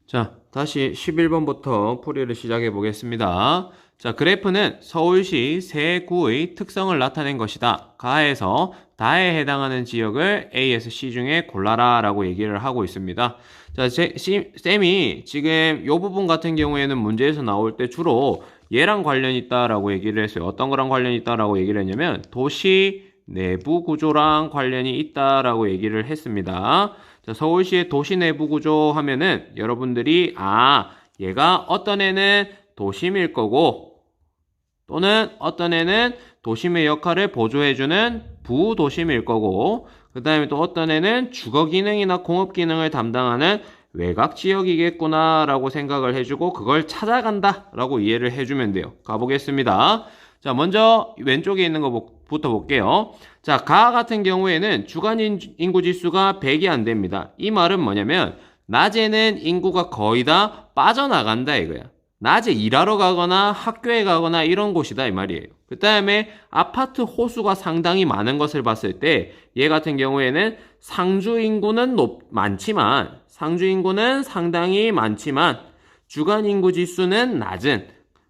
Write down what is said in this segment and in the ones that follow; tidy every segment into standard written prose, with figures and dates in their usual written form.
자, 다시 11번부터 풀이를 시작해 보겠습니다. 자, 그래프는 서울시 세 구의 특성을 나타낸 것이다. 가에서 다에 해당하는 지역을 A에서 C 중에 골라라 라고 얘기를 하고 있습니다. 자, 쌤이 지금 이 부분 같은 경우에는 문제에서 나올 때 주로 얘랑 관련이 있다라고 얘기를 했어요. 어떤 거랑 관련이 있다라고 얘기를 했냐면 도시 내부 구조랑 관련이 있다라고 얘기를 했습니다. 자, 서울시의 도시 내부 구조 하면은 여러분들이 얘가 어떤 애는 도심일 거고 또는 어떤 애는 도심의 역할을 보조해주는 부도심일 거고 그 다음에 또 어떤 애는 주거 기능이나 공업 기능을 담당하는 외곽 지역이겠구나 라고 생각을 해주고 그걸 찾아간다 라고 이해를 해주면 돼요. 가보겠습니다. 자, 먼저 왼쪽에 있는 거부터 볼게요. 자, 가 같은 경우에는 주간 인구 지수가 100이 안 됩니다. 이 말은 뭐냐면 낮에는 인구가 거의 다 빠져나간다 이거야. 낮에 일하러 가거나 학교에 가거나 이런 곳이다 이 말이에요. 그 다음에 아파트 호수가 상당히 많은 것을 봤을 때 얘 같은 경우에는 상주 인구는 상당히 많지만 주간 인구 지수는 낮은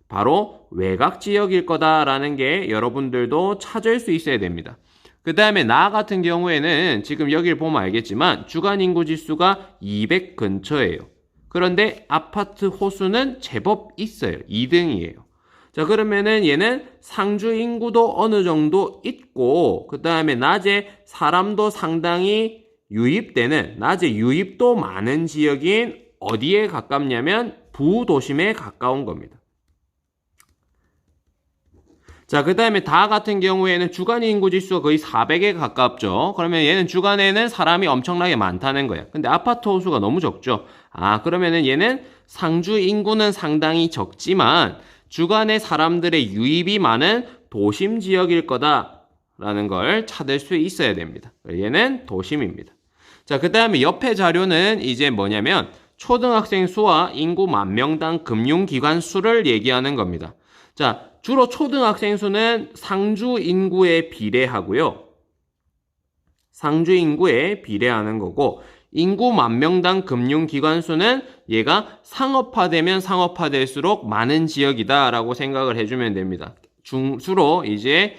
바로 외곽 지역일 거다라는 게 여러분들도 찾을 수 있어야 됩니다. 그 다음에 나 같은 경우에는 지금 여기를 보면 알겠지만 주간 인구 지수가 200 근처예요. 그런데 아파트 호수는 제법 있어요. 2등이에요. 자, 그러면은 얘는 상주 인구도 어느 정도 있고 그 다음에 낮에 사람도 상당히 낮에 유입도 많은 지역인 어디에 가깝냐면 부도심에 가까운 겁니다. 자, 그 다음에 다 같은 경우에는 주간 인구 지수가 거의 400에 가깝죠. 그러면 얘는 주간에는 사람이 엄청나게 많다는 거야. 근데 아파트 호수가 너무 적죠. 그러면은 얘는 상주 인구는 상당히 적지만 주간에 사람들의 유입이 많은 도심 지역일 거다라는 걸 찾을 수 있어야 됩니다. 얘는 도심입니다. 자, 그 다음에 옆에 자료는 이제 뭐냐면 초등학생 수와 인구 10,000명당 금융기관 수를 얘기하는 겁니다. 자, 주로 초등학생 수는 상주 인구에 비례하고요. 상주 인구에 비례하는 거고 인구 10,000명당 금융기관 수는 얘가 상업화되면 상업화될수록 많은 지역이다라고 생각을 해주면 됩니다. 주로 이제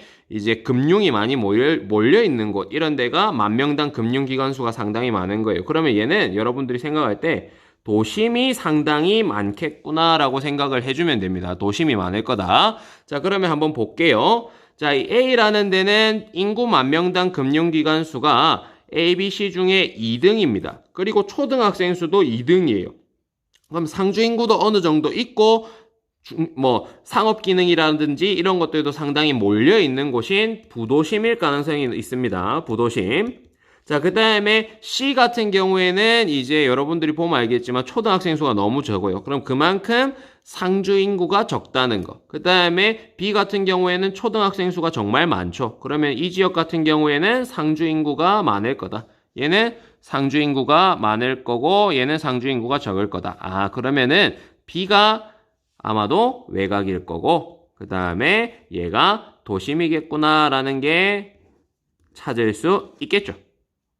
금융이 많이 몰려 있는 곳 이런 데가 10,000명당 금융기관 수가 상당히 많은 거예요. 그러면 얘는 여러분들이 생각할 때 도심이 상당히 많겠구나라고 생각을 해주면 됩니다. 도심이 많을 거다. 자, 그러면 한번 볼게요. 자, 이 A라는 데는 인구 10,000명당 금융기관 수가 A, B, C 중에 2등입니다. 그리고 초등학생 수도 2등이에요. 그럼 상주 인구도 어느 정도 있고 상업 기능이라든지 이런 것들도 상당히 몰려 있는 곳인 부도심일 가능성이 있습니다. 부도심. 자, 그 다음에 C 같은 경우에는 이제 여러분들이 보면 알겠지만 초등학생 수가 너무 적어요. 그럼 그만큼 상주 인구가 적다는 거. 그 다음에 B 같은 경우에는 초등학생 수가 정말 많죠. 그러면 이 지역 같은 경우에는 상주 인구가 많을 거다. 얘는 상주 인구가 많을 거고 얘는 상주 인구가 적을 거다. 그러면은 B가 아마도 외곽일 거고 그 다음에 얘가 도심이겠구나라는 게 찾을 수 있겠죠.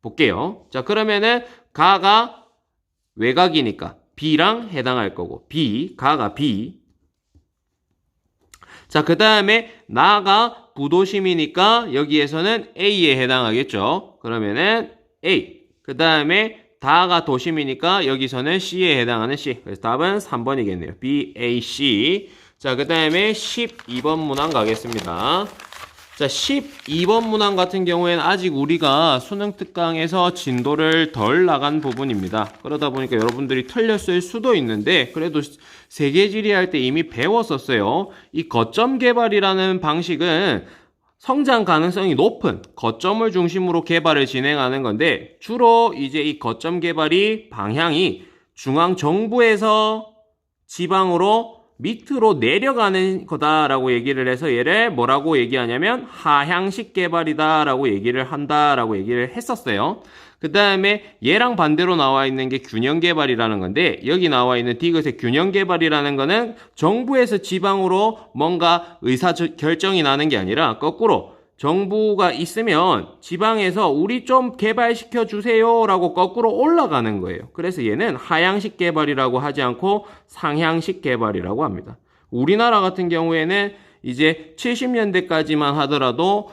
볼게요. 자, 그러면은 가가 외곽이니까 B랑 해당할 거고 가가 B. 자, 그 다음에 나가 부도심이니까 여기에서는 A에 해당하겠죠. 그러면은 A. 그 다음에 다가 도심이니까 여기서는 C에 해당하는 C. 그래서 답은 3번이겠네요. B, A, C. 자, 그 다음에 12번 문항 가겠습니다. 자, 12번 문항 같은 경우에는 아직 우리가 수능 특강에서 진도를 덜 나간 부분입니다. 그러다 보니까 여러분들이 틀렸을 수도 있는데 그래도 세계지리 할 때 이미 배웠었어요. 이 거점 개발이라는 방식은 성장 가능성이 높은 거점을 중심으로 개발을 진행하는 건데 주로 이제 이 거점 개발이 방향이 중앙 정부에서 지방으로 밑으로 내려가는 거다라고 얘기를 해서 얘를 뭐라고 얘기하냐면 하향식 개발이다라고 얘기를 한다라고 얘기를 했었어요. 그 다음에 얘랑 반대로 나와 있는 게 균형 개발이라는 건데 여기 나와 있는 디귿의 균형 개발이라는 거는 정부에서 지방으로 뭔가 의사 결정이 나는 게 아니라 거꾸로 정부가 있으면 지방에서 우리 좀 개발시켜 주세요 라고 거꾸로 올라가는 거예요. 그래서 얘는 하향식 개발이라고 하지 않고 상향식 개발이라고 합니다. 우리나라 같은 경우에는 이제 70년대까지만 하더라도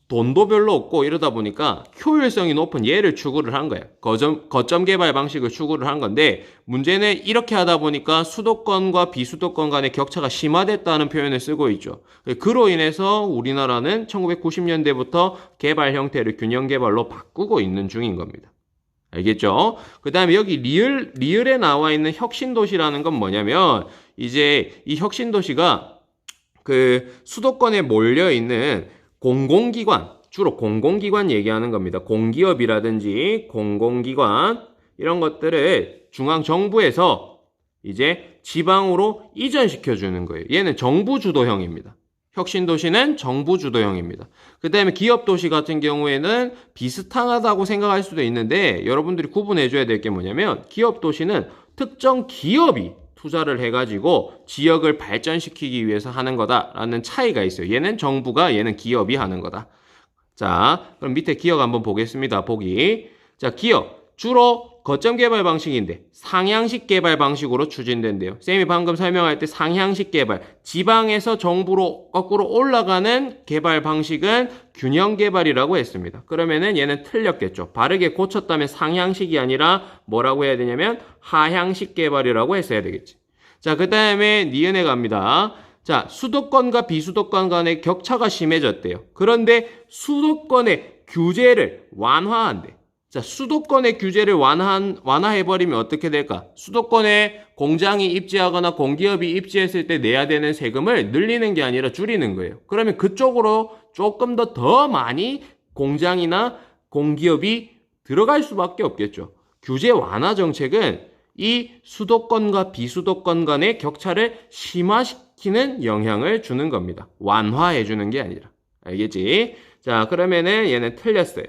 돈도 별로 없고 이러다 보니까 효율성이 높은 얘를 추구를 한 거예요. 거점 개발 방식을 추구를 한 건데 문제는 이렇게 하다 보니까 수도권과 비수도권 간의 격차가 심화됐다는 표현을 쓰고 있죠. 그로 인해서 우리나라는 1990년대부터 개발 형태를 균형 개발로 바꾸고 있는 중인 겁니다. 알겠죠? 그 다음에 여기 리을에 나와 있는 혁신도시라는 건 뭐냐면 이제 이 혁신도시가 그 수도권에 몰려있는 공공기관, 주로 공공기관 얘기하는 겁니다. 공기업이라든지 공공기관 이런 것들을 중앙정부에서 이제 지방으로 이전시켜 주는 거예요. 얘는 정부 주도형입니다. 혁신도시는 정부 주도형입니다. 그 다음에 기업도시 같은 경우에는 비슷하다고 생각할 수도 있는데 여러분들이 구분해 줘야 될 게 뭐냐면 기업도시는 특정 기업이 투자를 해가지고 지역을 발전시키기 위해서 하는 거다라는 차이가 있어요. 얘는 정부가, 얘는 기업이 하는 거다. 자, 그럼 밑에 기업 한번 보겠습니다. 보기. 자, 기업. 주로 거점 개발 방식인데 상향식 개발 방식으로 추진된대요. 쌤이 방금 설명할 때 상향식 개발, 지방에서 정부로 거꾸로 올라가는 개발 방식은 균형 개발이라고 했습니다. 그러면은 얘는 틀렸겠죠. 바르게 고쳤다면 상향식이 아니라 뭐라고 해야 되냐면 하향식 개발이라고 했어야 되겠지. 자, 그 다음에 니은에 갑니다. 자, 수도권과 비수도권 간의 격차가 심해졌대요. 그런데 수도권의 규제를 완화한대. 자, 수도권의 규제를 완화해버리면 어떻게 될까? 수도권에 공장이 입지하거나 공기업이 입지했을 때 내야 되는 세금을 늘리는 게 아니라 줄이는 거예요. 그러면 그쪽으로 조금 더 많이 공장이나 공기업이 들어갈 수밖에 없겠죠. 규제 완화 정책은 이 수도권과 비수도권 간의 격차를 심화시키는 영향을 주는 겁니다. 완화해주는 게 아니라. 알겠지? 자, 그러면은 얘는 틀렸어요.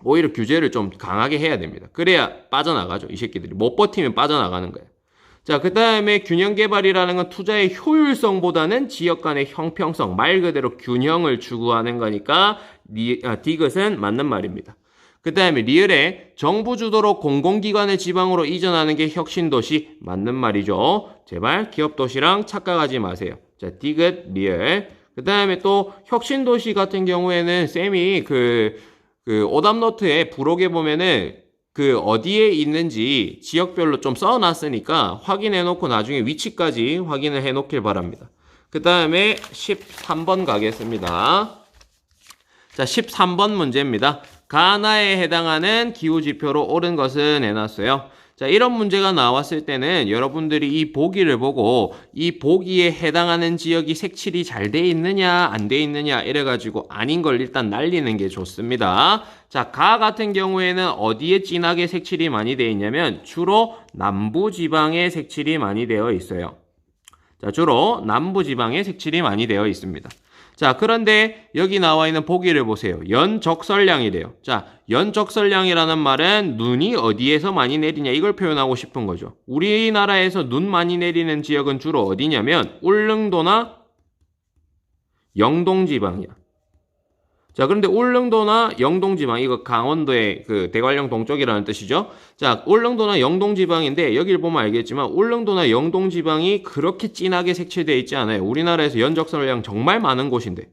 오히려 규제를 좀 강하게 해야 됩니다. 그래야 빠져나가죠. 이 새끼들이. 못 버티면 빠져나가는 거예요. 자, 그 다음에 균형 개발이라는 건 투자의 효율성보다는 지역 간의 형평성, 말 그대로 균형을 추구하는 거니까 디귿은 맞는 말입니다. 그 다음에 리을에 정부 주도로 공공기관의 지방으로 이전하는 게 혁신도시 맞는 말이죠. 제발 기업도시랑 착각하지 마세요. 자, 디귿, 리을. 그 다음에 또 혁신도시 같은 경우에는 쌤이 그 오답노트에 부록에 보면은 그 어디에 있는지 지역별로 좀 써놨으니까 확인해 놓고 나중에 위치까지 확인을 해 놓길 바랍니다. 그 다음에 13번 가겠습니다. 자, 13번 문제입니다. 가나에 해당하는 기후지표로 옳은 것은 해놨어요. 자, 이런 문제가 나왔을 때는 여러분들이 이 보기를 보고 이 보기에 해당하는 지역이 색칠이 잘 돼 있느냐 안 돼 있느냐 이래가지고 아닌 걸 일단 날리는 게 좋습니다. 자, 가 같은 경우에는 어디에 진하게 색칠이 많이 돼 있냐면 주로 남부지방에 색칠이 많이 되어 있어요. 자, 주로 남부지방에 색칠이 많이 되어 있습니다. 자, 그런데 여기 나와 있는 보기를 보세요. 연적설량이래요. 자, 연적설량이라는 말은 눈이 어디에서 많이 내리냐 이걸 표현하고 싶은 거죠. 우리나라에서 눈 많이 내리는 지역은 주로 어디냐면 울릉도나 영동지방이야. 자, 그런데 울릉도나 영동지방, 이거 강원도의 그 대관령 동쪽이라는 뜻이죠. 자, 울릉도나 영동지방인데 여기를 보면 알겠지만 울릉도나 영동지방이 그렇게 진하게 색칠되어 있지 않아요. 우리나라에서 연적설량 정말 많은 곳인데.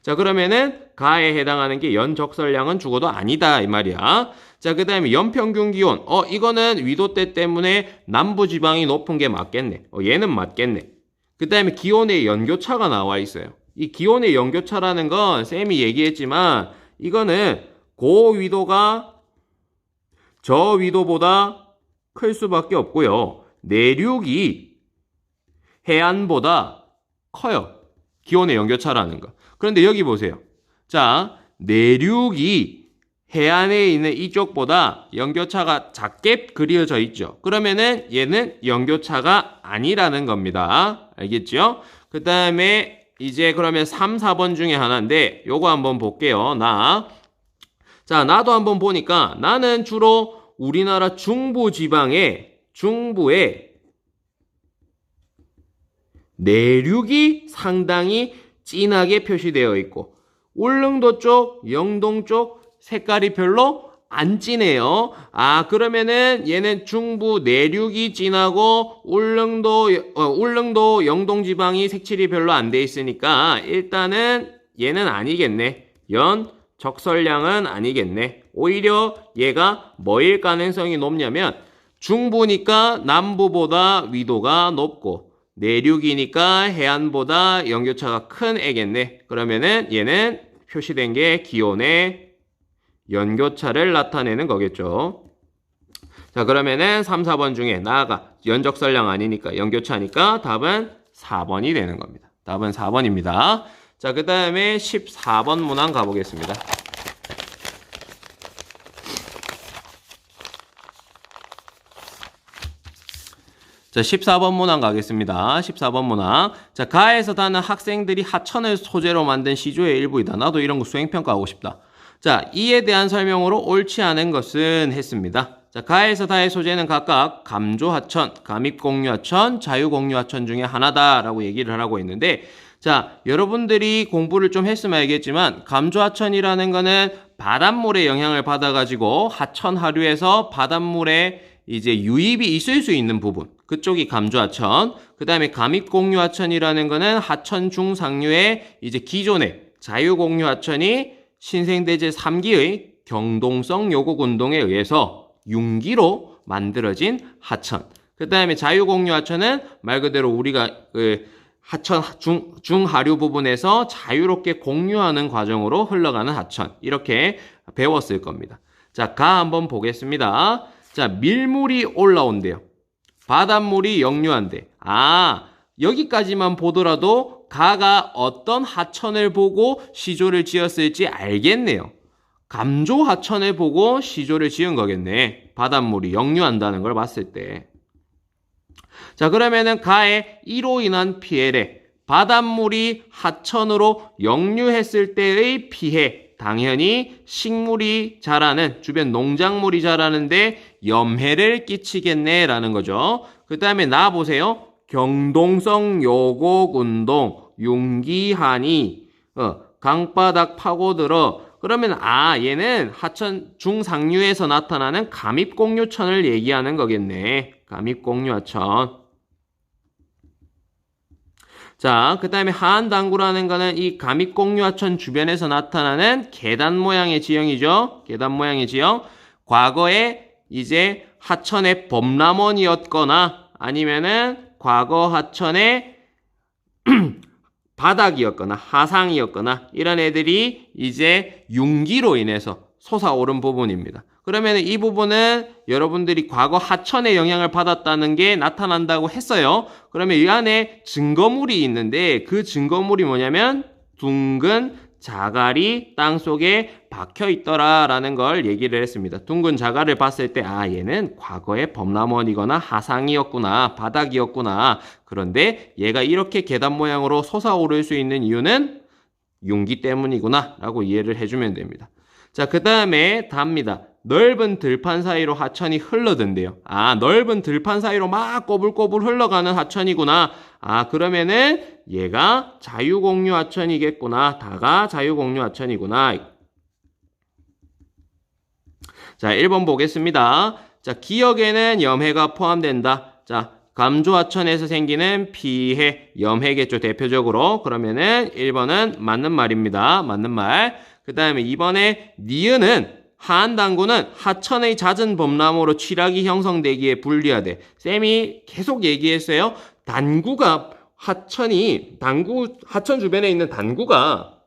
자, 그러면은 가에 해당하는 게 연적설량은 죽어도 아니다 이 말이야. 자, 그 다음에 연평균 기온. 이거는 위도대 때문에 남부지방이 높은 게 맞겠네. 얘는 맞겠네. 그 다음에 기온의 연교차가 나와 있어요. 이 기온의 연교차라는 건 쌤이 얘기했지만 이거는 고위도가 저위도보다 클 수밖에 없고요. 내륙이 해안보다 커요. 기온의 연교차라는 거. 그런데 여기 보세요. 자, 내륙이 해안에 있는 이쪽보다 연교차가 작게 그려져 있죠. 그러면은 얘는 연교차가 아니라는 겁니다. 알겠죠? 그 다음에 이제 그러면 3, 4번 중에 하나인데 요거 한번 볼게요. 자, 나도 한번 보니까 나는 주로 우리나라 중부에 내륙이 상당히 진하게 표시되어 있고 울릉도 쪽, 영동 쪽 색깔이 별로 안 진해요. 아, 그러면은 얘는 중부 내륙이 진하고 울릉도 영동 지방이 색칠이 별로 안 돼 있으니까 일단은 얘는 아니겠네. 적설량은 아니겠네. 오히려 얘가 뭐일 가능성이 높냐면 중부니까 남부보다 위도가 높고 내륙이니까 해안보다 연교차가 큰 애겠네. 그러면은 얘는 표시된 게 기온의 연교차를 나타내는 거겠죠. 자, 그러면은 3, 4번 중에 나아가 연적설량 아니니까 연교차니까 답은 4번이 되는 겁니다. 답은 4번입니다. 자, 그 다음에 14번 문항 가보겠습니다. 자, 14번 문항 가겠습니다. 14번 문항. 자, 가에서 다는 학생들이 하천을 소재로 만든 시조의 일부이다. 나도 이런 거 수행평가하고 싶다. 자, 이에 대한 설명으로 옳지 않은 것은 했습니다. 자, 가에서 다의 소재는 각각 감조하천, 감입공유하천, 자유공유하천 중에 하나다라고 얘기를 하고 있는데, 자, 여러분들이 공부를 좀 했으면 알겠지만 감조하천이라는 거는 바닷물의 영향을 받아가지고 하천 하류에서 바닷물에 이제 유입이 있을 수 있는 부분, 그쪽이 감조하천. 그 다음에 감입공유하천이라는 거는 하천 중상류의 이제 기존의 자유공유하천이 신생대제 3기의 경동성 요곡 운동에 의해서 융기로 만들어진 하천. 그 다음에 자유공유하천은 말 그대로 우리가 하천 중하류 부분에서 자유롭게 공유하는 과정으로 흘러가는 하천. 이렇게 배웠을 겁니다. 자, 가 한번 보겠습니다. 자, 밀물이 올라온대요. 바닷물이 역류한대. 아, 여기까지만 보더라도 가가 어떤 하천을 보고 시조를 지었을지 알겠네요. 감조하천을 보고 시조를 지은 거겠네. 바닷물이 역류한다는 걸 봤을 때. 자, 그러면은 가의 이로 인한 피해래. 바닷물이 하천으로 역류했을 때의 피해. 당연히 식물이 자라는, 주변 농작물이 자라는데 염해를 끼치겠네라는 거죠. 그 다음에 나 보세요. 경동성 요곡 운동, 융기하니, 강바닥 파고들어. 그러면 얘는 하천 중상류에서 나타나는 감입공유천을 얘기하는 거겠네. 감입공유하천. 자, 그 다음에 하안당구라는 거는 이 감입공유하천 주변에서 나타나는 계단 모양의 지형이죠. 계단 모양의 지형. 과거에 이제 하천의 범람원이었거나 아니면은 과거 하천의 바닥이었거나 하상이었거나 이런 애들이 이제 융기로 인해서 솟아오른 부분입니다. 그러면 이 부분은 여러분들이 과거 하천의 영향을 받았다는 게 나타난다고 했어요. 그러면 이 안에 증거물이 있는데 그 증거물이 뭐냐면 둥근 자갈이 땅속에 박혀 있더라라는 걸 얘기를 했습니다. 둥근 자갈을 봤을 때 얘는 과거의 범람원이거나 하상이었구나, 바닥이었구나. 그런데 얘가 이렇게 계단 모양으로 솟아오를 수 있는 이유는 융기 때문이구나 라고 이해를 해주면 됩니다. 자, 그 다음에 답니다. 넓은 들판 사이로 하천이 흘러든대요. 넓은 들판 사이로 막 꼬불꼬불 흘러가는 하천이구나. 그러면은 얘가 자유공유 하천이겠구나. 다가 자유공유 하천이구나. 자, 1번 보겠습니다. 자, 기역에는 염해가 포함된다. 자, 감조하천에서 생기는 피해, 염해겠죠, 대표적으로. 그러면은 1번은 맞는 말입니다. 맞는 말. 그 다음에 2번에 니은은 하안당구는 하천의 잦은 범람으로 취락이 형성되기에 불리하대. 쌤이 계속 얘기했어요. 하천 주변에 있는 단구가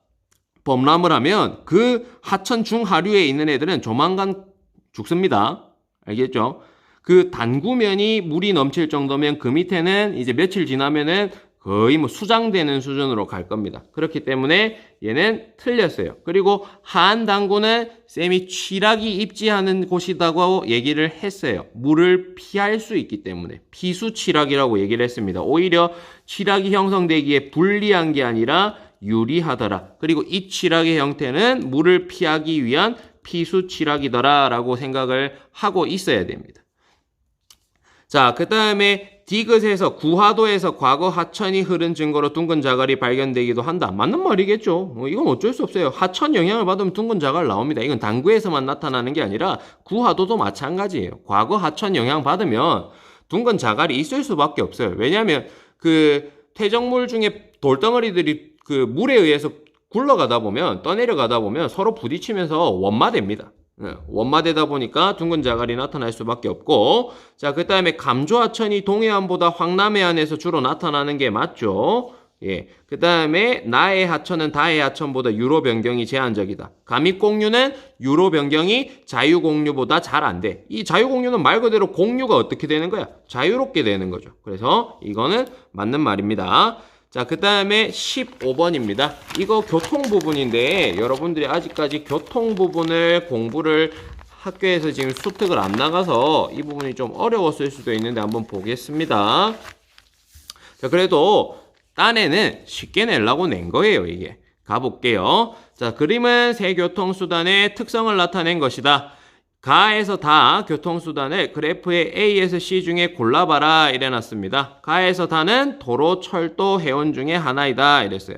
범람을 하면 그 하천 중하류에 있는 애들은 조만간 죽습니다. 알겠죠? 그 단구면이 물이 넘칠 정도면 그 밑에는 이제 며칠 지나면은 거의 수장되는 수준으로 갈 겁니다. 그렇기 때문에 얘는 틀렸어요. 그리고 하안당구는 쌤이 취락이 입지하는 곳이라고 얘기를 했어요. 물을 피할 수 있기 때문에 피수취락이라고 얘기를 했습니다. 오히려 취락이 형성되기에 불리한 게 아니라 유리하더라. 그리고 이 취락의 형태는 물을 피하기 위한 피수취락이더라 라고 생각을 하고 있어야 됩니다. 자, 그 다음에 디귿에서 구하도에서 과거 하천이 흐른 증거로 둥근 자갈이 발견되기도 한다. 맞는 말이겠죠. 이건 어쩔 수 없어요. 하천 영향을 받으면 둥근 자갈 나옵니다. 이건 당구에서만 나타나는 게 아니라 구하도도 마찬가지예요. 과거 하천 영향 받으면 둥근 자갈이 있을 수밖에 없어요. 왜냐하면 그 퇴적물 중에 돌덩어리들이 그 물에 의해서 굴러가다 보면 떠내려가다 보면 서로 부딪히면서 원마됩니다. 원마되다 보니까 둥근 자갈이 나타날 수밖에 없고, 자, 그 다음에 감조하천이 동해안보다 황남해안에서 주로 나타나는 게 맞죠. 예. 그 다음에 나해 하천은 다해 하천보다 유로 변경이 제한적이다. 감입공유는 유로 변경이 자유공유보다 잘 안 돼. 이 자유공유는 말 그대로 공유가 어떻게 되는 거야? 자유롭게 되는 거죠. 그래서 이거는 맞는 말입니다. 자, 그 다음에 15번입니다. 이거 교통 부분인데 여러분들이 아직까지 교통 부분을 공부를 학교에서 지금 수특을 안 나가서 이 부분이 좀 어려웠을 수도 있는데 한번 보겠습니다. 자, 그래도 딴에는 쉽게 내려고 낸 거예요, 이게. 가볼게요. 자, 그림은 세 교통수단의 특성을 나타낸 것이다. 가에서 다 교통수단을 그래프의 A에서 C 중에 골라봐라 이래놨습니다. 가에서 다는 도로, 철도, 해운 중에 하나이다 이랬어요.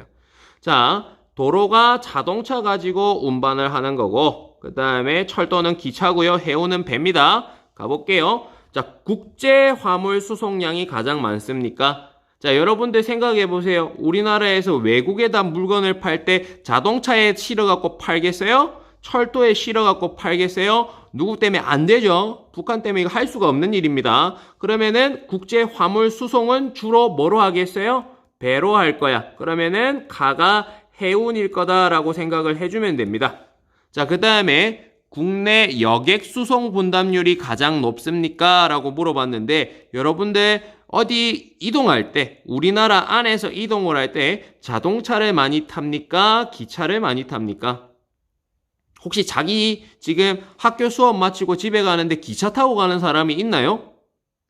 자, 도로가 자동차 가지고 운반을 하는 거고, 그 다음에 철도는 기차고요, 해운은 배입니다. 가볼게요. 자, 국제 화물 수송량이 가장 많습니까? 자, 여러분들 생각해 보세요. 우리나라에서 외국에다 물건을 팔 때 자동차에 실어갖고 팔겠어요? 철도에 실어갖고 팔겠어요? 누구 때문에 안 되죠? 북한 때문에 이거 할 수가 없는 일입니다. 그러면은 국제 화물 수송은 주로 뭐로 하겠어요? 배로 할 거야. 그러면은 가가 해운일 거다라고 생각을 해주면 됩니다. 자, 그 다음에 국내 여객 수송 분담률이 가장 높습니까? 라고 물어봤는데 여러분들 어디 이동할 때, 우리나라 안에서 이동을 할 때 자동차를 많이 탑니까? 기차를 많이 탑니까? 혹시 자기 지금 학교 수업 마치고 집에 가는데 기차 타고 가는 사람이 있나요?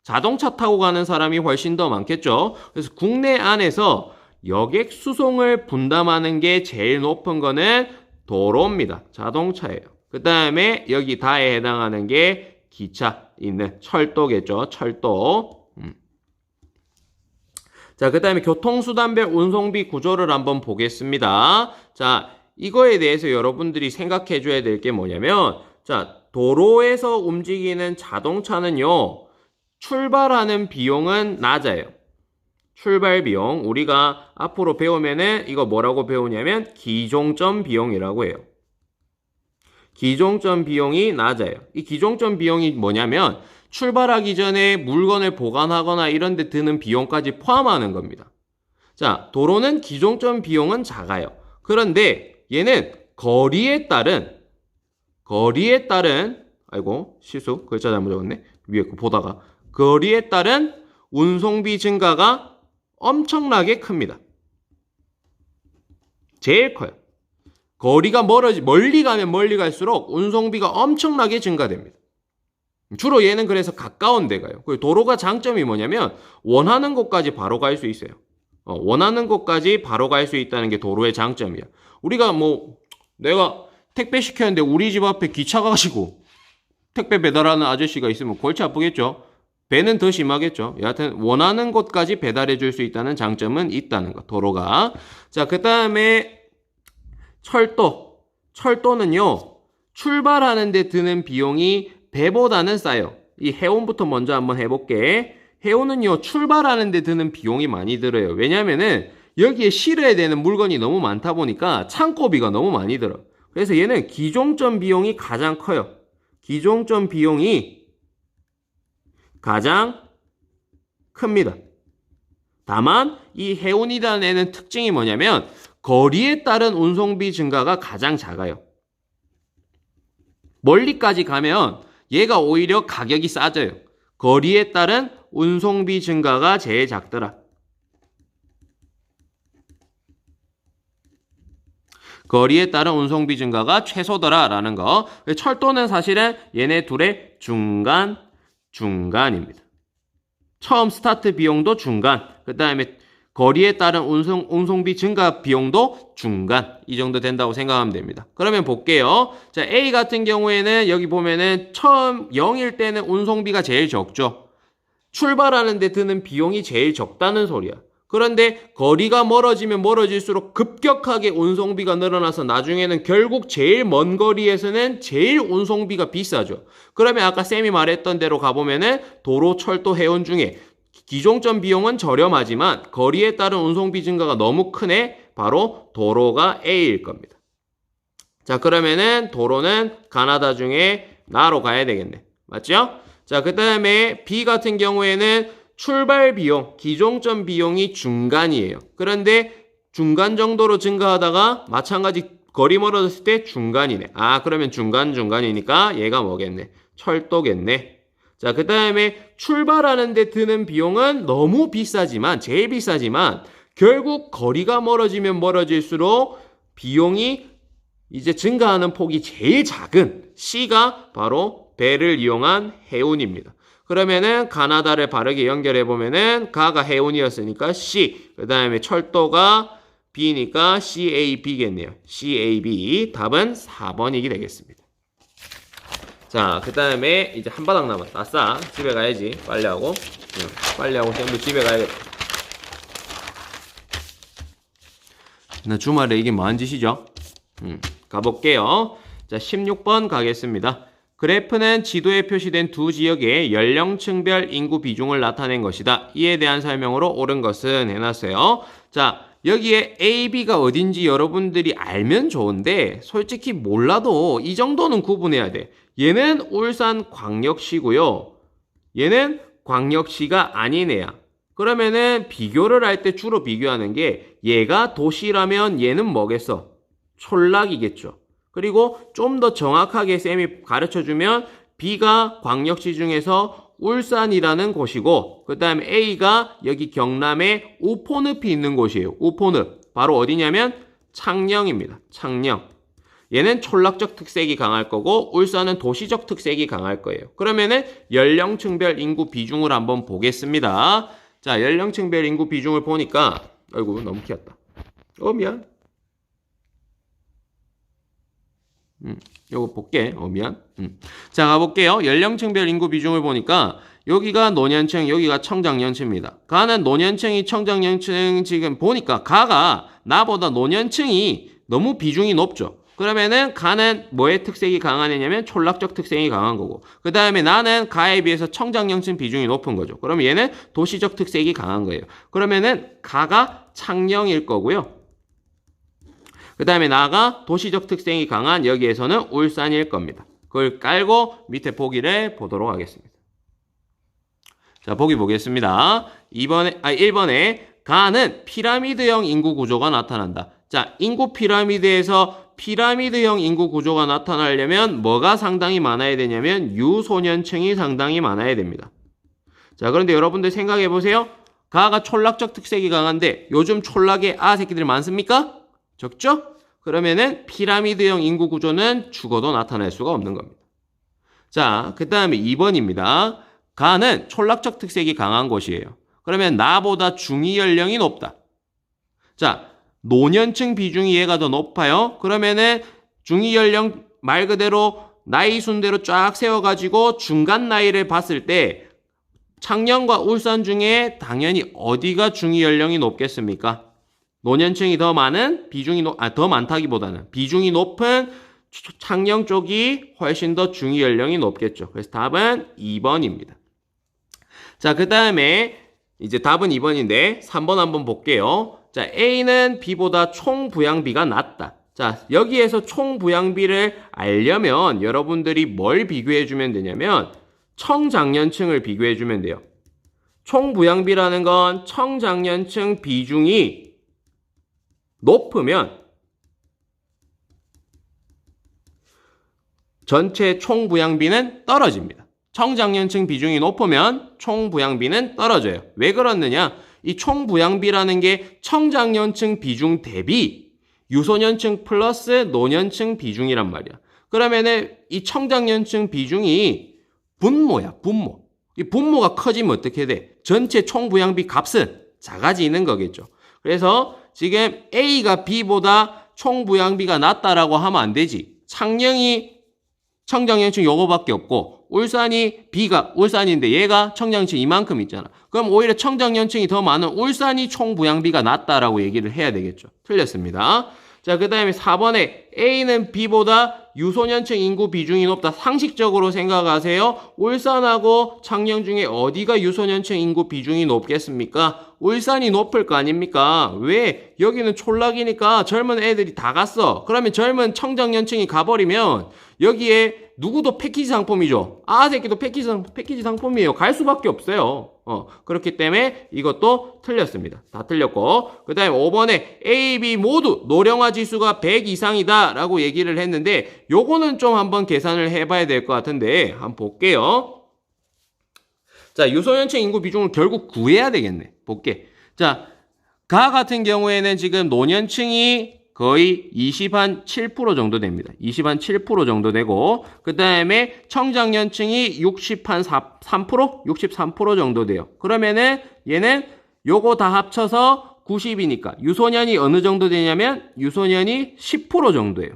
자동차 타고 가는 사람이 훨씬 더 많겠죠. 그래서 국내 안에서 여객 수송을 분담하는 게 제일 높은 거는 도로입니다. 자동차예요. 그 다음에 여기 다에 해당하는 게 기차 있는 철도겠죠. 철도. 자, 그 다음에 교통수단별 운송비 구조를 한번 보겠습니다. 자, 이거에 대해서 여러분들이 생각해 줘야 될 게 뭐냐면, 자, 도로에서 움직이는 자동차는요, 출발하는 비용은 낮아요. 출발 비용, 우리가 앞으로 배우면은 이거 뭐라고 배우냐면 기종점 비용이라고 해요. 기종점 비용이 낮아요. 이 기종점 비용이 뭐냐면 출발하기 전에 물건을 보관하거나 이런 데 드는 비용까지 포함하는 겁니다. 자, 도로는 기종점 비용은 작아요. 그런데 얘는 거리에 따른 아이고 실수 글자 잘못 적었네. 위에 거 보다가 거리에 따른 운송비 증가가 엄청나게 큽니다. 제일 커요. 거리가 멀리 가면 멀리 갈수록 운송비가 엄청나게 증가됩니다. 주로 얘는 그래서 가까운 데 가요. 도로가 장점이 뭐냐면 원하는 곳까지 바로 갈 수 있어요. 원하는 곳까지 바로 갈 수 있다는 게 도로의 장점이야. 우리가 내가 택배 시켰는데 우리 집 앞에 기차 가지고 택배 배달하는 아저씨가 있으면 골치 아프겠죠? 배는 더 심하겠죠? 여하튼 원하는 곳까지 배달해 줄 수 있다는 장점은 있다는 거, 도로가. 자, 그 다음에 철도. 철도는요, 출발하는 데 드는 비용이 배보다는 싸요. 이 해운부터 먼저 한번 해볼게. 해운은요, 출발하는 데 드는 비용이 많이 들어요. 왜냐면은 여기에 실어야 되는 물건이 너무 많다 보니까 창고비가 너무 많이 들어. 그래서 얘는 기종점 비용이 가장 커요. 기종점 비용이 가장 큽니다. 다만 이 해운이라는 애는 특징이 뭐냐면 거리에 따른 운송비 증가가 가장 작아요. 멀리까지 가면 얘가 오히려 가격이 싸져요. 거리에 따른 운송비 증가가 제일 작더라. 거리에 따른 운송비 증가가 최소더라라는 거. 철도는 사실은 얘네 둘의 중간입니다. 처음 스타트 비용도 중간, 그 다음에 거리에 따른 운송비 증가 비용도 중간, 이 정도 된다고 생각하면 됩니다. 그러면 볼게요. 자, A 같은 경우에는 여기 보면은 처음 0일 때는 운송비가 제일 적죠. 출발하는 데 드는 비용이 제일 적다는 소리야. 그런데 거리가 멀어지면 멀어질수록 급격하게 운송비가 늘어나서 나중에는 결국 제일 먼 거리에서는 제일 운송비가 비싸죠. 그러면 아까 쌤이 말했던 대로 가보면은 도로, 철도, 해운 중에 기종점 비용은 저렴하지만 거리에 따른 운송비 증가가 너무 크네. 바로 도로가 A일 겁니다. 자, 그러면은 도로는 가나다 중에 나로 가야 되겠네. 맞죠? 자, 그 다음에 B 같은 경우에는 출발 비용, 기종점 비용이 중간이에요. 그런데 중간 정도로 증가하다가 마찬가지 거리 멀어졌을 때 중간이네. 아, 그러면 중간이니까 얘가 뭐겠네? 철도겠네. 자, 그 다음에 출발하는 데 드는 비용은 너무 비싸지만, 제일 비싸지만 결국 거리가 멀어지면 멀어질수록 비용이 이제 증가하는 폭이 제일 작은 C가 바로 배를 이용한 해운입니다. 그러면은 가나다를 바르게 연결해 보면은 가가 해운이었으니까 C, 그 다음에 철도가 B니까 CAB겠네요. CAB. 답은 4번이게 되겠습니다. 자, 그 다음에 이제 한 바닥 남았다. 아싸, 집에 가야지. 빨리 하고 전부 집에 가야겠다. 나 주말에 이게 뭐한 짓이죠? 가볼게요. 자, 16번 가겠습니다. 그래프는 지도에 표시된 두 지역의 연령층별 인구 비중을 나타낸 것이다. 이에 대한 설명으로 옳은 것은 해놨어요. 자, 여기에 A, B가 어딘지 여러분들이 알면 좋은데 솔직히 몰라도 이 정도는 구분해야 돼. 얘는 울산광역시고요. 얘는 광역시가 아닌 애야. 그러면은 비교를 할 때 주로 비교하는 게 얘가 도시라면 얘는 뭐겠어? 촌락이겠죠. 그리고 좀 더 정확하게 쌤이 가르쳐주면 B가 광역시 중에서 울산이라는 곳이고 그 다음에 A가 여기 경남에 우포늪이 있는 곳이에요. 우포늪. 바로 어디냐면 창녕입니다. 창녕. 얘는 촌락적 특색이 강할 거고 울산은 도시적 특색이 강할 거예요. 그러면은 연령층별 인구 비중을 한번 보겠습니다. 자, 연령층별 인구 비중을 보니까 아이고 너무 귀엽다. 미안. 요거 볼게. 미안. 자, 가볼게요. 연령층별 인구 비중을 보니까 여기가 노년층, 여기가 청장년층입니다. 가는 노년층이 청장년층 지금 보니까 가가 나보다 노년층이 너무 비중이 높죠. 그러면은 가는 뭐의 특색이 강한 애냐면 촌락적 특색이 강한 거고 그 다음에 나는 가에 비해서 청장년층 비중이 높은 거죠. 그러면 얘는 도시적 특색이 강한 거예요. 그러면은 가가 창녕일 거고요. 그 다음에 나가 도시적 특성이 강한 여기에서는 울산일 겁니다. 그걸 깔고 밑에 보기를 보도록 하겠습니다. 자, 보기 보겠습니다. 1번에 가는 피라미드형 인구 구조가 나타난다. 자, 인구 피라미드에서 피라미드형 인구 구조가 나타나려면 뭐가 상당히 많아야 되냐면 유소년층이 상당히 많아야 됩니다. 자, 그런데 여러분들 생각해 보세요. 가가 촌락적 특색이 강한데 요즘 촌락에 새끼들이 많습니까? 적죠? 그러면은 피라미드형 인구 구조는 죽어도 나타날 수가 없는 겁니다. 자, 그 다음에 2번입니다. 가는 촌락적 특색이 강한 곳이에요. 그러면 나보다 중위 연령이 높다. 자, 노년층 비중이 얘가 더 높아요. 그러면은 중위 연령 말 그대로 나이 순대로 쫙 세워가지고 중간 나이를 봤을 때 창녕과 울산 중에 당연히 어디가 중위 연령이 높겠습니까? 노년층이 더 많은 더 많다기보다는 비중이 높은 창녕 쪽이 훨씬 더 중위 연령이 높겠죠. 그래서 답은 2번입니다. 자, 그 다음에 이제 답은 2번인데 3번 한번 볼게요. 자, A는 B보다 총 부양비가 낮다. 자, 여기에서 총 부양비를 알려면 여러분들이 뭘 비교해 주면 되냐면 청장년층을 비교해 주면 돼요. 총 부양비라는 건 청장년층 비중이 높으면 전체 총부양비는 떨어집니다. 청장년층 비중이 높으면 총부양비는 떨어져요. 왜 그렇느냐? 이 총부양비라는 게 청장년층 비중 대비 유소년층 플러스 노년층 비중이란 말이야. 그러면은 이 청장년층 비중이 분모야, 분모. 이 분모가 커지면 어떻게 돼? 전체 총부양비 값은 작아지는 거겠죠. 그래서 지금 A가 B보다 총부양비가 낮다라고 하면 안 되지. 창녕이 청정연층 요거밖에 없고 울산이 B가 울산인데 얘가 청정연층 이만큼 있잖아. 그럼 오히려 청정연층이 더 많은 울산이 총부양비가 낮다라고 얘기를 해야 되겠죠. 틀렸습니다. 자, 그 다음에 4번에 A는 B보다 유소년층 인구 비중이 높다. 상식적으로 생각하세요. 울산하고 창녕 중에 어디가 유소년층 인구 비중이 높겠습니까? 울산이 높을 거 아닙니까? 왜? 여기는 촌락이니까 젊은 애들이 다 갔어. 그러면 젊은 청정년층이 가버리면 여기에 누구도 패키지 상품이죠. 새끼도 패키지 상품이에요. 갈 수밖에 없어요. 그렇기 때문에 이것도 틀렸습니다. 다 틀렸고. 그 다음에 5번에 A, B 모두 노령화 지수가 100 이상이다 라고 얘기를 했는데 요거는 좀 한번 계산을 해봐야 될 것 같은데 한번 볼게요. 자, 유소년층 인구 비중을 결국 구해야 되겠네. 볼게. 자, 가 같은 경우에는 지금 노년층이 거의 20한7% 정도 됩니다. 20한7% 정도 되고 그 다음에 청장년층이 63% 63% 정도 돼요. 그러면은 얘는 요거 다 합쳐서 90이니까 유소년이 어느 정도 되냐면 유소년이 10% 정도예요.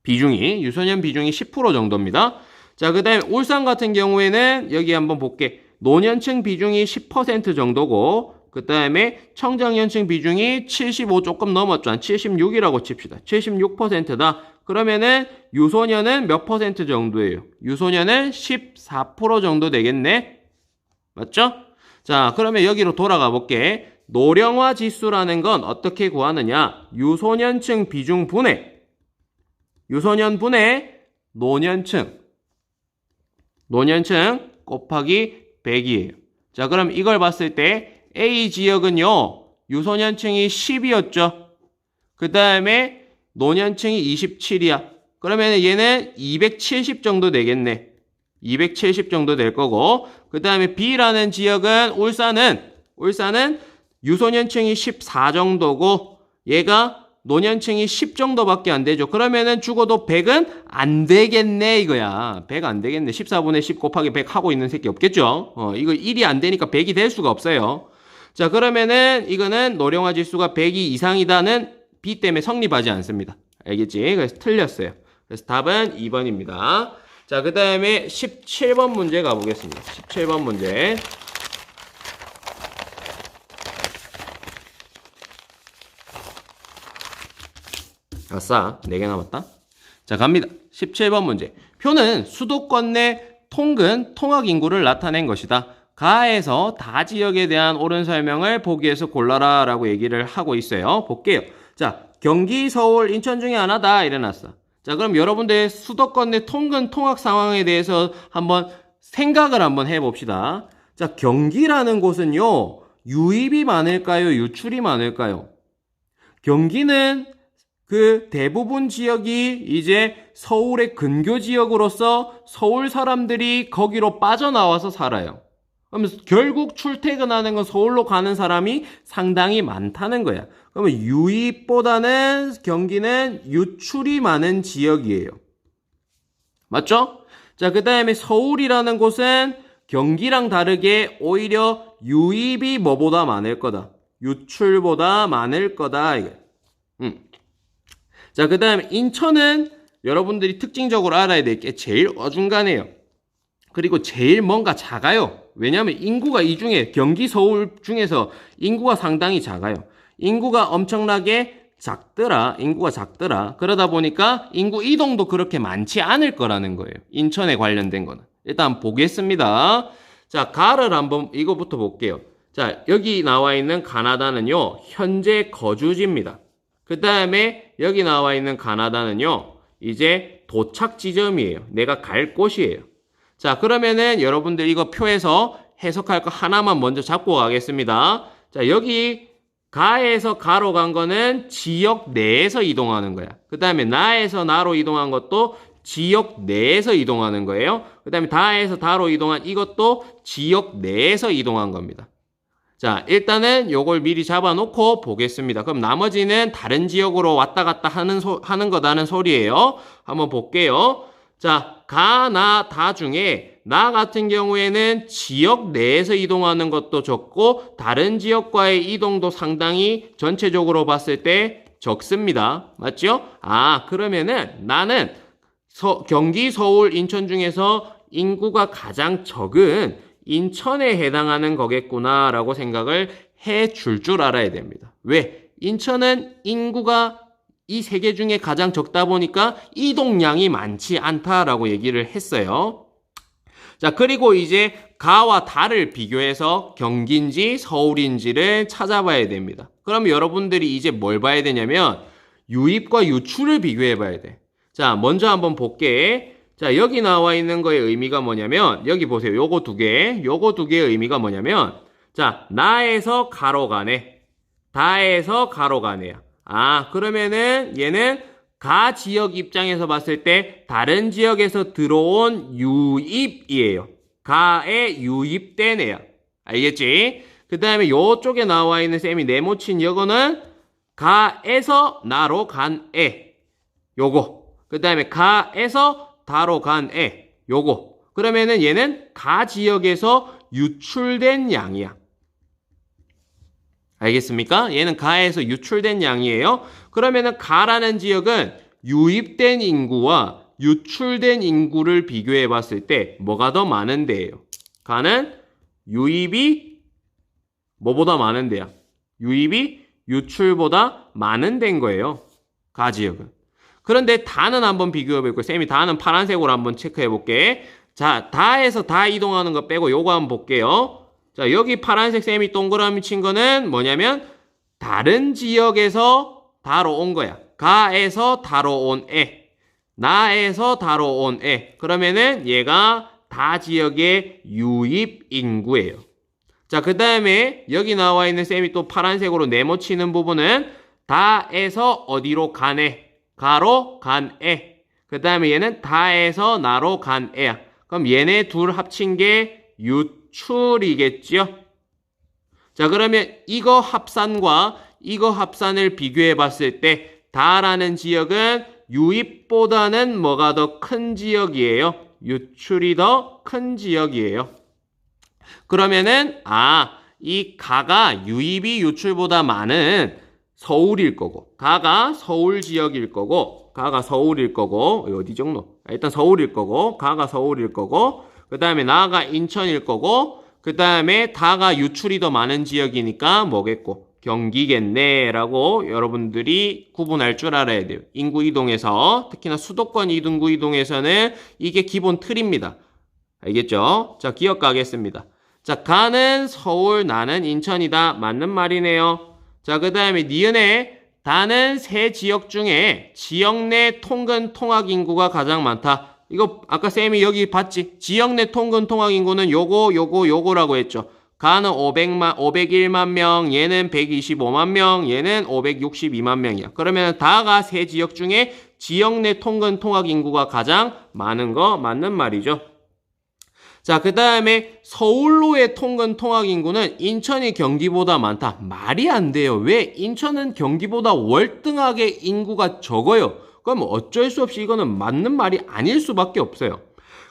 유소년 비중이 10% 정도입니다. 자, 그 다음에 울산 같은 경우에는 여기 한번 볼게. 노년층 비중이 10% 정도고 그 다음에 청장년층 비중이 75 조금 넘었죠. 한 76이라고 칩시다. 76%다. 그러면은 유소년은 몇 퍼센트 정도예요? 유소년은 14% 정도 되겠네. 맞죠? 자, 그러면 여기로 돌아가 볼게. 노령화 지수라는 건 어떻게 구하느냐? 유소년층 비중 분해 유소년 분해 노년층 곱하기 100이에요. 자, 그럼 이걸 봤을 때 A 지역은요, 유소년층이 10이었죠. 그 다음에 노년층이 27이야. 그러면 얘는 270 정도 되겠네. 270 정도 될 거고, 그 다음에 B라는 지역은 울산은 유소년층이 14 정도고, 얘가 노년층이 10 정도밖에 안 되죠. 그러면은 죽어도 100은 안 되겠네 이거야. 100 안 되겠네. 14분의 10 곱하기 100 하고 있는 새끼 없겠죠. 이거 1이 안 되니까 100이 될 수가 없어요. 자, 그러면은 이거는 노령화 지수가 100이 이상이다는 B 때문에 성립하지 않습니다. 알겠지? 그래서 틀렸어요. 그래서 답은 2번입니다. 자, 그 다음에 17번 문제 가보겠습니다. 17번 문제. 아싸, 4개 남았다. 자, 갑니다. 17번 문제. 표는 수도권 내 통근, 통학 인구를 나타낸 것이다. 가에서 다 지역에 대한 옳은 설명을 보기에서 골라라 라고 얘기를 하고 있어요. 볼게요. 자, 경기, 서울, 인천 중에 하나다 이래놨어. 자, 그럼 여러분들 수도권 내 통근, 통학 상황에 대해서 한번 생각을 한번 해봅시다. 자, 경기라는 곳은요, 유입이 많을까요? 유출이 많을까요? 경기는 그 대부분 지역이 이제 서울의 근교 지역으로서 서울 사람들이 거기로 빠져나와서 살아요. 그러면 결국 출퇴근하는 건 서울로 가는 사람이 상당히 많다는 거야. 그러면 유입보다는 경기는 유출이 많은 지역이에요. 맞죠? 자, 그 다음에 서울이라는 곳은 경기랑 다르게 오히려 유입이 뭐보다 많을 거다. 유출보다 많을 거다. 이게. 자, 그 다음에 인천은 여러분들이 특징적으로 알아야 될 게 제일 어중간해요. 그리고 제일 뭔가 작아요. 왜냐하면 인구가 이 중에 경기 서울 중에서 인구가 상당히 작아요. 인구가 엄청나게 작더라. 그러다 보니까 인구 이동도 그렇게 많지 않을 거라는 거예요. 인천에 관련된 거는. 일단 보겠습니다. 자, 가를 한번 이거부터 볼게요. 자, 여기 나와 있는 가나다는요, 현재 거주지입니다. 그 다음에 여기 나와 있는 가나다는요, 이제 도착 지점이에요. 내가 갈 곳이에요. 자, 그러면은 여러분들 이거 표에서 해석할 거 하나만 먼저 잡고 가겠습니다. 자, 여기 가에서 가로 간 거는 지역 내에서 이동하는 거야. 그 다음에 나에서 나로 이동한 것도 지역 내에서 이동하는 거예요. 그 다음에 다에서 다로 이동한 이것도 지역 내에서 이동한 겁니다. 자, 일단은 요걸 미리 잡아놓고 보겠습니다. 그럼 나머지는 다른 지역으로 왔다 갔다 하는 거다는 소리예요. 한번 볼게요. 자, 가, 나, 다 중에 나 같은 경우에는 지역 내에서 이동하는 것도 적고 다른 지역과의 이동도 상당히 전체적으로 봤을 때 적습니다. 맞죠? 그러면은 나는 경기, 서울, 인천 중에서 인구가 가장 적은 인천에 해당하는 거겠구나라고 생각을 해 줄 알아야 됩니다. 왜? 인천은 인구가 이 세 개 중에 가장 적다 보니까 이동량이 많지 않다라고 얘기를 했어요. 자, 그리고 이제 가와 다를 비교해서 경기인지 서울인지를 찾아봐야 됩니다. 그럼 여러분들이 이제 뭘 봐야 되냐면 유입과 유출을 비교해 봐야 돼. 자, 먼저 한번 볼게. 자, 여기 나와 있는 거의 의미가 뭐냐면 여기 보세요. 요거 두 개의 의미가 뭐냐면 자, 나에서 가로 가네. 다에서 가로 가네야. 아, 그러면은 얘는 가 지역 입장에서 봤을 때 다른 지역에서 들어온 유입이에요. 가에 유입된 애야. 알겠지? 그 다음에 요쪽에 나와 있는 쌤이 네모친 요거는 가에서 나로 간 애. 요거. 그 다음에 가에서 다로 간 애. 요거. 그러면은 얘는 가 지역에서 유출된 양이야. 알겠습니까? 얘는 가에서 유출된 양이에요. 그러면은 가라는 지역은 유입된 인구와 유출된 인구를 비교해 봤을 때 뭐가 더 많은데요? 가는 유입이 뭐보다 많은데요? 유입이 유출보다 많은 데인 거예요. 가 지역은. 그런데 다는 한번 비교해 볼게요. 쌤이 다는 파란색으로 한번 체크해 볼게. 자, 다에서 다 이동하는 거 빼고 요거 한번 볼게요. 자, 여기 파란색 쌤이 동그라미 친 거는 뭐냐면 다른 지역에서 다로 온 거야. 가에서 다로 온 애. 나에서 다로 온 애. 그러면은 얘가 다 지역의 유입 인구예요. 자, 그 다음에 여기 나와 있는 쌤이 또 파란색으로 네모치는 부분은 다에서 어디로 간 애. 가로 간 애. 그 다음에 얘는 다에서 나로 간 애야. 그럼 얘네 둘 합친 게 유출이겠죠? 자, 그러면 이거 합산과 이거 합산을 비교해 봤을 때 다라는 지역은 유입보다는 뭐가 더 큰 지역이에요? 유출이 더 큰 지역이에요. 그러면은 이 가가 유입이 유출보다 많은 서울일 거고 가가 서울 지역일 거고 가가 서울일 거고 어디 정도? 일단 서울일 거고 가가 서울일 거고 그 다음에 나가 인천일 거고 그 다음에 다가 유출이 더 많은 지역이니까 뭐겠고 경기겠네 라고 여러분들이 구분할 줄 알아야 돼요. 인구 이동에서 특히나 수도권 인구 이동에서는 이게 기본 틀입니다. 알겠죠? 자, 기억 가겠습니다. 자, 가는 서울 나는 인천이다. 맞는 말이네요. 자, 그 다음에 니은에 다는 세 지역 중에 지역 내 통근 통학 인구가 가장 많다. 이거 아까 쌤이 여기 봤지? 지역 내 통근 통학 인구는 요거라고 했죠. 가는 501만 명, 얘는 125만 명, 얘는 562만 명이야. 그러면 다가 세 지역 중에 지역 내 통근 통학 인구가 가장 많은 거 맞는 말이죠. 자, 그 다음에 서울로의 통근 통학 인구는 인천이 경기보다 많다. 말이 안 돼요. 왜? 인천은 경기보다 월등하게 인구가 적어요. 그럼 어쩔 수 없이 이거는 맞는 말이 아닐 수밖에 없어요.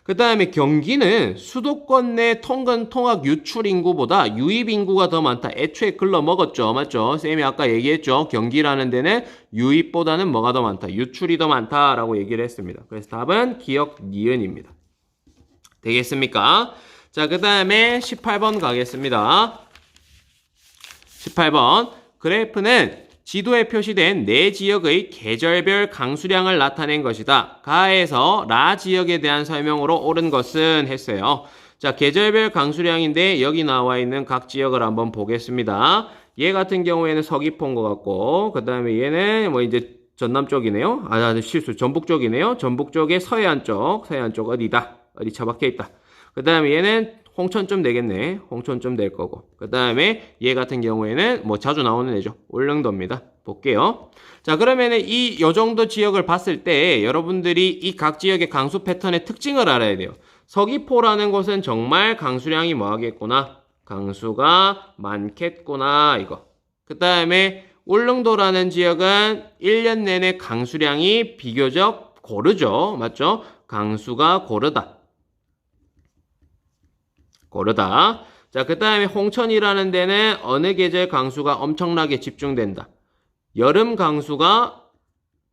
그 다음에 경기는 수도권 내 통근 통학 유출 인구보다 유입 인구가 더 많다. 애초에 글러 먹었죠. 맞죠? 쌤이 아까 얘기했죠. 경기라는 데는 유입보다는 뭐가 더 많다. 유출이 더 많다라고 얘기를 했습니다. 그래서 답은 기억 니은입니다. 되겠습니까? 자, 그 다음에 18번 가겠습니다. 18번 그래프는 지도에 표시된 네 지역의 계절별 강수량을 나타낸 것이다. 가에서 라 지역에 대한 설명으로 옳은 것은 했어요. 자, 계절별 강수량인데 여기 나와 있는 각 지역을 한번 보겠습니다. 얘 같은 경우에는 서귀포인 것 같고 그 다음에 얘는 뭐 이제 전남 쪽이네요. 실수. 전북 쪽이네요. 전북 쪽의 서해안 쪽 어디다? 어디 처박혀 있다. 그 다음에 얘는 홍천쯤 되겠네. 홍천쯤 될 거고. 그 다음에 얘 같은 경우에는 뭐 자주 나오는 애죠. 울릉도입니다. 볼게요. 자, 그러면은 요 정도 지역을 봤을 때 여러분들이 이 각 지역의 강수 패턴의 특징을 알아야 돼요. 서귀포라는 곳은 정말 강수량이 뭐 하겠구나. 강수가 많겠구나. 이거. 그 다음에 울릉도라는 지역은 1년 내내 강수량이 비교적 고르죠. 맞죠? 강수가 고르다. 자, 그 다음에 홍천이라는 데는 어느 계절 강수가 엄청나게 집중된다. 여름 강수가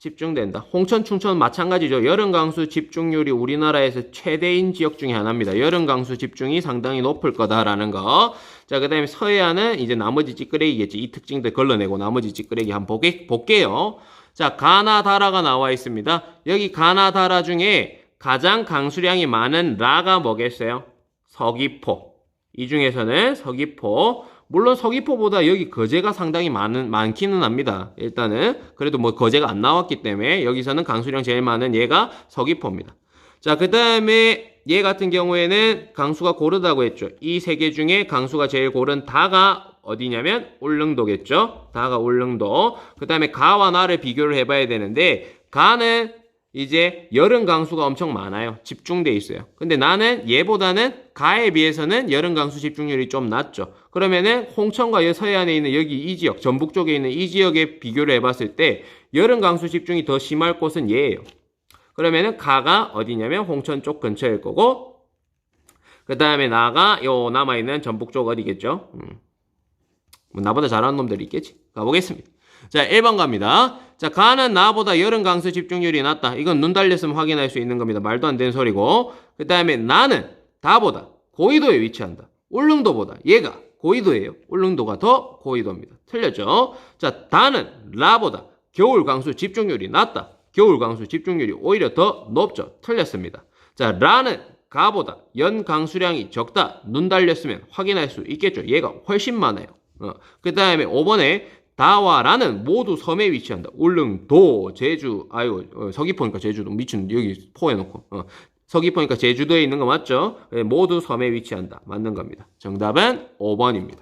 집중된다. 홍천, 충천 마찬가지죠. 여름 강수 집중률이 우리나라에서 최대인 지역 중에 하나입니다. 여름 강수 집중이 상당히 높을 거다라는 거. 자, 그 다음에 서해안은 이제 나머지 찌끄레기겠지. 이 특징들 걸러내고 나머지 찌끄레기 한번 볼게요. 자, 가나다라가 나와 있습니다. 여기 가나다라 중에 가장 강수량이 많은 라가 뭐겠어요? 서귀포. 이 중에서는 서귀포. 물론 서귀포보다 여기 거제가 상당히 많기는 합니다. 일단은 그래도 뭐 거제가 안 나왔기 때문에 여기서는 강수량 제일 많은 얘가 서귀포입니다. 자, 그 다음에 얘 같은 경우에는 강수가 고르다고 했죠. 이 세 개 중에 강수가 제일 고른 다가 어디냐면 울릉도겠죠. 다가 울릉도. 그 다음에 가와 나를 비교를 해봐야 되는데 가는 이제 여름 강수가 엄청 많아요. 집중돼 있어요. 근데 나는 얘보다는 가에 비해서는 여름 강수 집중률이 좀 낮죠. 그러면은 홍천과 서해안에 있는 여기 이 지역, 전북 쪽에 있는 이 지역에 비교를 해봤을 때 여름 강수 집중이 더 심할 곳은 얘예요. 그러면은 가가 어디냐면 홍천 쪽 근처일 거고, 그 다음에 나가 요 남아있는 전북 쪽 어디겠죠? 뭐 나보다 잘하는 놈들이 있겠지. 가보겠습니다. 자, 1번 갑니다. 자, 가는 나보다 여름 강수 집중률이 낮다. 이건 눈 달렸으면 확인할 수 있는 겁니다. 말도 안 되는 소리고. 그 다음에 나는 다보다 고위도에 위치한다. 울릉도보다 얘가 고위도예요. 울릉도가 더 고위도입니다. 틀렸죠? 자, 다는 라보다 겨울 강수 집중률이 낮다. 겨울 강수 집중률이 오히려 더 높죠. 틀렸습니다. 자, 라는 가보다 연 강수량이 적다. 눈 달렸으면 확인할 수 있겠죠. 얘가 훨씬 많아요. 그 다음에 5번에 다와 라는 모두 섬에 위치한다. 울릉도, 제주, 서귀포니까 제주도, 미친, 여기 포해놓고. 서귀포니까 제주도에 있는 거 맞죠? 모두 섬에 위치한다. 맞는 겁니다. 정답은 5번입니다.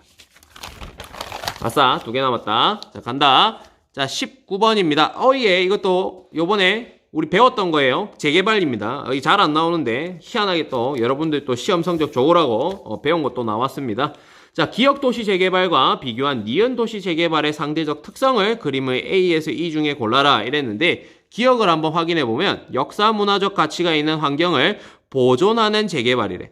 아싸, 2개 남았다. 자, 간다. 자, 19번입니다. 예, 이것도 요번에 우리 배웠던 거예요. 재개발입니다. 잘 안 나오는데, 희한하게 또 여러분들 또 시험 성적 좋으라고 배운 것도 나왔습니다. 자, 기역도시 재개발과 비교한 니은도시 재개발의 상대적 특성을 그림의 A에서 E 중에 골라라 이랬는데, 기역을 한번 확인해 보면 역사 문화적 가치가 있는 환경을 보존하는 재개발이래.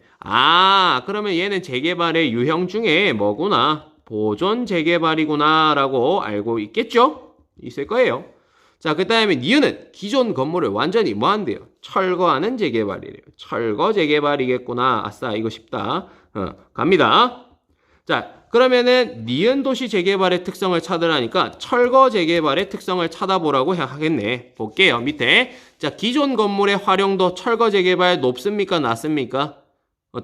그러면 얘는 재개발의 유형 중에 뭐구나, 보존 재개발이구나 라고 알고 있겠죠? 있을 거예요. 자, 그 다음에 니은은 기존 건물을 완전히 뭐 한대요? 철거하는 재개발이래요. 철거 재개발이겠구나. 아싸, 이거 쉽다. 갑니다. 자, 그러면은 니은 도시 재개발의 특성을 찾으라니까 철거 재개발의 특성을 찾아보라고 하겠네. 볼게요. 밑에. 자, 기존 건물의 활용도 철거 재개발 높습니까? 낮습니까?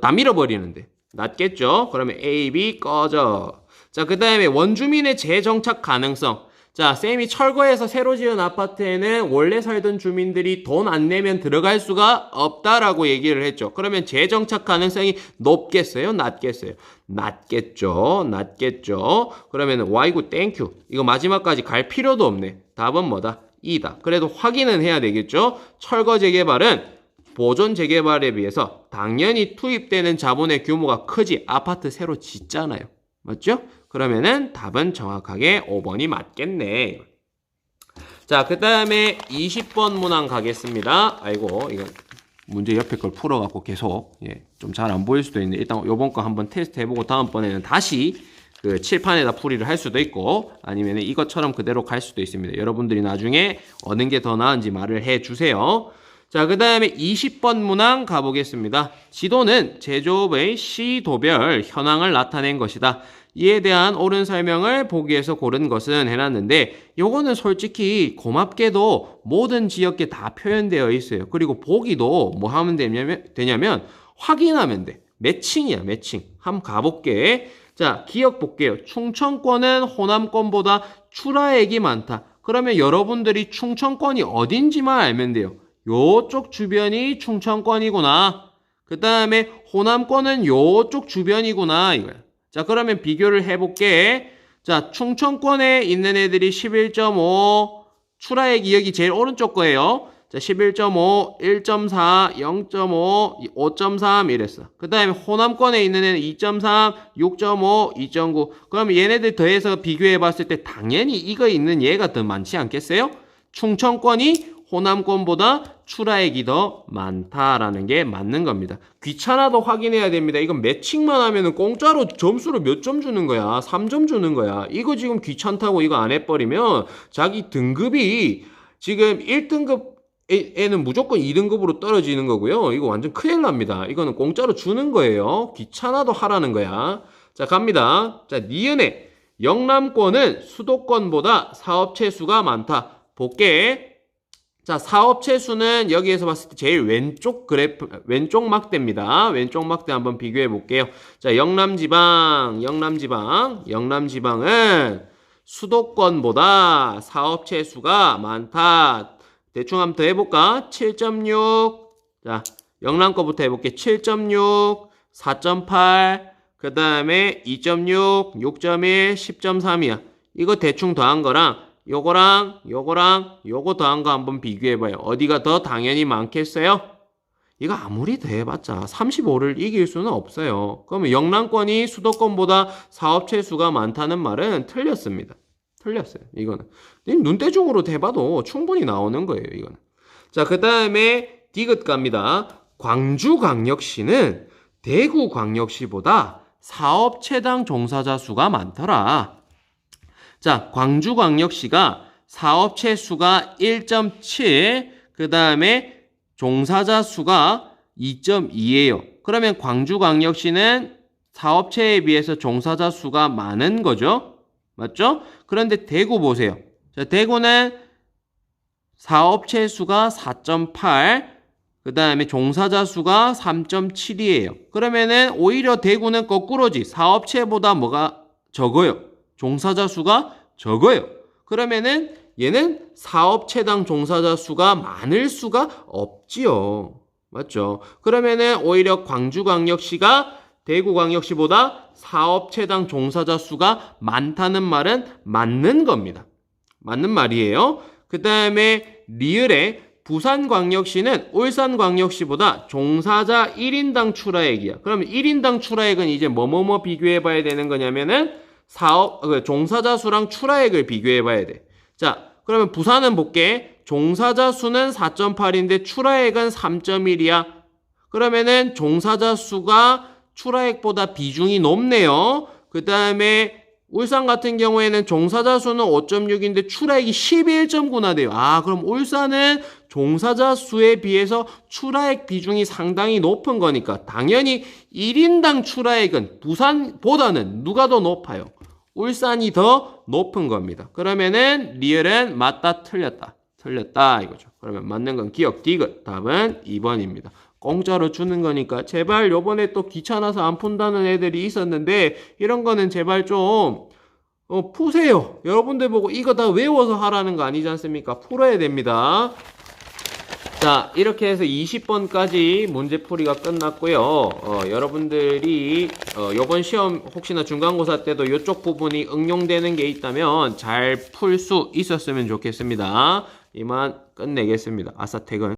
다 밀어버리는데. 낮겠죠? 그러면 A, B 꺼져. 자, 그 다음에 원주민의 재정착 가능성. 자, 쌤이 철거해서 새로 지은 아파트에는 원래 살던 주민들이 돈 안 내면 들어갈 수가 없다라고 얘기를 했죠. 그러면 재정착 가능성이 높겠어요? 낮겠어요? 낮겠죠. 낮겠죠. 그러면 Y구 땡큐. 이거 마지막까지 갈 필요도 없네. 답은 뭐다? 2다. 그래도 확인은 해야 되겠죠. 철거 재개발은 보존 재개발에 비해서 당연히 투입되는 자본의 규모가 크지. 아파트 새로 짓잖아요. 맞죠? 그러면은 답은 정확하게 5번이 맞겠네. 자, 그 다음에 20번 문항 가겠습니다. 이거 문제 옆에 걸 풀어갖고 계속 좀 잘 안 보일 수도 있는데, 일단 요번 거 한번 테스트 해보고 다음번에는 다시 그 칠판에다 풀이를 할 수도 있고, 아니면 이것처럼 그대로 갈 수도 있습니다. 여러분들이 나중에 어느 게 더 나은지 말을 해주세요. 자, 그 다음에 20번 문항 가보겠습니다. 지도는 제조업의 시도별 현황을 나타낸 것이다. 이에 대한 옳은 설명을 보기에서 고른 것은 해놨는데, 요거는 솔직히 고맙게도 모든 지역에 다 표현되어 있어요. 그리고 보기도 뭐 하면 되냐면 확인하면 돼. 매칭이야, 매칭. 한번 가볼게. 자, 기억 볼게요. 충청권은 호남권보다 출하액이 많다. 그러면 여러분들이 충청권이 어딘지만 알면 돼요. 요쪽 주변이 충청권이구나. 그 다음에 호남권은 요쪽 주변이구나, 이거야. 자, 그러면 비교를 해볼게. 자, 충청권에 있는 애들이 11.5, 출하액이 여기 제일 오른쪽 거예요. 자, 11.5, 1.4, 0.5, 5.3 이랬어. 그 다음에 호남권에 있는 애는 2.3, 6.5, 2.9. 그러면 얘네들 더해서 비교해봤을 때 당연히 이거 있는 얘가 더 많지 않겠어요? 충청권이 호남권보다 출하액이 더 많다라는 게 맞는 겁니다. 귀찮아도 확인해야 됩니다. 이건 매칭만 하면은 공짜로 점수를 몇 점 주는 거야? 3점 주는 거야. 이거 지금 귀찮다고 이거 안 해버리면 자기 등급이 지금 1등급에는 무조건 2등급으로 떨어지는 거고요. 이거 완전 큰일 납니다. 이거는 공짜로 주는 거예요. 귀찮아도 하라는 거야. 자, 갑니다. 자, 니은의 영남권은 수도권보다 사업체 수가 많다. 볼게. 자, 사업체 수는 여기에서 봤을 때 제일 왼쪽 그래프, 왼쪽 막대입니다. 왼쪽 막대 한번 비교해 볼게요. 자, 영남지방은 수도권보다 사업체 수가 많다. 대충 한번 더 해볼까? 7.6. 자, 영남 거부터 해볼게. 7.6, 4.8, 그 다음에 2.6, 6.1, 10.3이야. 이거 대충 더한 거랑 요거 더한 거 한번 비교해봐요. 어디가 더 당연히 많겠어요? 이거 아무리 더해봤자 35를 이길 수는 없어요. 그러면 영남권이 수도권보다 사업체 수가 많다는 말은 틀렸습니다. 틀렸어요. 이거는 눈대중으로 대봐도 충분히 나오는 거예요. 이거는. 자, 그 다음에 디귿 갑니다. 광주광역시는 대구광역시보다 사업체당 종사자 수가 많더라. 자, 광주광역시가 사업체 수가 1.7, 그 다음에 종사자 수가 2.2예요. 그러면 광주광역시는 사업체에 비해서 종사자 수가 많은 거죠. 맞죠? 그런데 대구 보세요. 자, 대구는 사업체 수가 4.8, 그 다음에 종사자 수가 3.7이에요. 그러면은 오히려 대구는 거꾸로지. 사업체보다 뭐가 적어요? 종사자 수가 적어요. 그러면은 얘는 사업체당 종사자 수가 많을 수가 없지요. 맞죠? 그러면은 오히려 광주광역시가 대구광역시보다 사업체당 종사자 수가 많다는 말은 맞는 겁니다. 맞는 말이에요. 그 다음에 리을에 부산광역시는 울산광역시보다 종사자 1인당 출하액이야. 그러면 1인당 출하액은 이제 뭐뭐뭐 비교해 봐야 되는 거냐면은 종사자 수랑 출하액을 비교해 봐야 돼. 자, 그러면 부산은 볼게. 종사자 수는 4.8인데 출하액은 3.1이야. 그러면은 종사자 수가 출하액보다 비중이 높네요. 그 다음에 울산 같은 경우에는 종사자 수는 5.6인데 출하액이 11.9나 돼요. 아, 그럼 울산은 종사자 수에 비해서 출하액 비중이 상당히 높은 거니까 당연히 1인당 출하액은 부산보다는 누가 더 높아요? 울산이 더 높은 겁니다. 그러면은 리을은 맞다, 틀렸다. 틀렸다 이거죠. 그러면 맞는 건 기억 디귿. 답은 2번입니다. 공짜로 주는 거니까 제발 요번에 또 귀찮아서 안 푼다는 애들이 있었는데 이런 거는 제발 좀 푸세요. 여러분들 보고 이거 다 외워서 하라는 거 아니지 않습니까? 풀어야 됩니다. 자, 이렇게 해서 20번까지 문제풀이가 끝났고요. 여러분들이 요번 시험 혹시나 중간고사 때도 이쪽 부분이 응용되는 게 있다면 잘 풀 수 있었으면 좋겠습니다. 이만 끝내겠습니다. 아싸 퇴근.